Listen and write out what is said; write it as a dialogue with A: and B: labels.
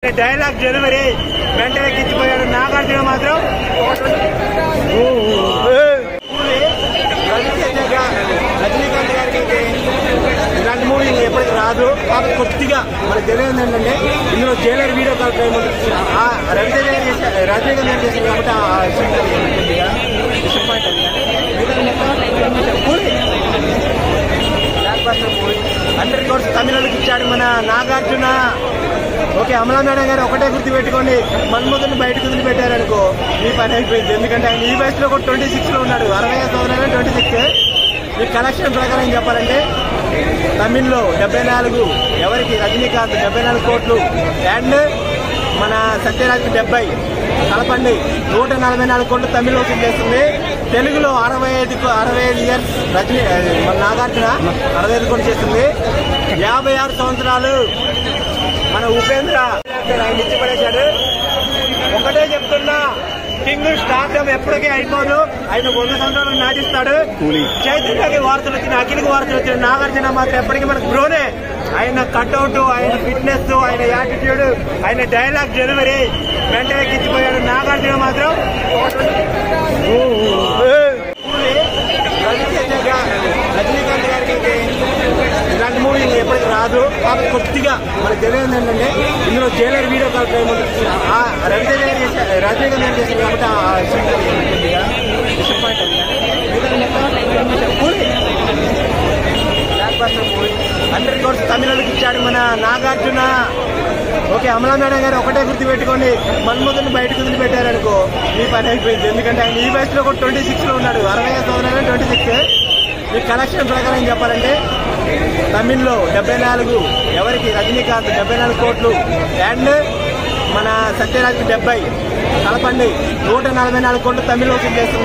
A: Dialogue delivery వెంటనే గిచ్చిపోయాడు. నాగార్జున మాత్రం రజనీకాంత్ గారికి అయితే ఇలాంటి మూవీ ఎప్పటికీ రాదు. కాబట్టి కొద్దిగా మనకు తెలియదు ఏంటంటే ఇందులో Jailer video call Ravi Teja Rajinikanth గారు చేసింది కాబట్టి కొద్దిగా డిసప్పాయింట్ మూవీ 100 crores తమిళకి ఇచ్చాడు మన నాగార్జున. ఓకే, అమలా మేడం గారు ఒకటే గుర్తు పెట్టుకోండి, మన్మధుని బయటకు వదిలిపెట్టారనుకో మీ పని అయిపోయింది. ఎందుకంటే ఆయన ఈ వయసులో కూడా 26 లో ఉన్నాడు. 60 సంవత్సరాలు 26. మీ కలెక్షన్ ప్రకారం చెప్పాలంటే తమిళ్లో 74, ఎవరికి రజనీకాంత్ 74 కోట్లు అండ్ మన సత్యరాజ్ 70 కలపండి 144 కోట్లు తమిళ వసూలు చేస్తుంది. తెలుగులో 65 ఇయర్స్ రజనీ మన నాగార్జున 65 కోట్లు చేస్తుంది. 56 సంవత్సరాలు మన ఉపేంద్ర ఆయన ఇచ్చిపడేశాడు. ఒకటే చెప్తున్నా, కింగ్ స్టార్డమ్ ఎప్పటికీ అయిపోదు. ఆయన 100 సంవత్సరాలు నాటిస్తాడు. చైతన్యకి వార్తలు వచ్చిన, అఖిల్కి వార్తలు వచ్చిన, నాగార్జున మాత్రం ఎప్పటికీ మనకు బ్రోనే. ఆయన కట్అవుట్, ఆయన ఫిట్నెస్, ఆయన యాటిట్యూడ్, ఆయన డైలాగ్ డెలివరీ వెంటనే గిచ్చిపోయాడు. నాగార్జున మాత్రం రజనీకాంత్ గారికి అయితే ఇలాంటి మూవీ ఎప్పటికీ రాదు. కాబట్టి కొద్దిగా మనకు తెలియదు ఏంటంటే ఇందులో Jailer video call Ravi Teja Rajinikanth గారు చేసింది కాబట్టి కొద్దిగా డిసప్పాయింట్ మూవీ 100 crores తమిళకి ఇచ్చాడు మన నాగార్జున. ఓకే, అమలా మేడం గారు ఒకటే గుర్తు పెట్టుకోండి, మన్మధుని బయటకు వదిలిపెట్టారనుకో మీ పని అయిపోయింది. ఎందుకంటే ఆయన ఈ వయసులో కూడా 26 లో ఉన్నాడు. 60 సంవత్సరాలు 26. మీ కలెక్షన్ ప్రకారం చెప్పాలంటే తమిళ్లో 74, ఎవరికి రజనీకాంత్ 74 కోట్లు అండ్ మన సత్యరాజ్ 70 కలపండి 144 కోట్లు తమిళ వసూలు చేస్తుంది.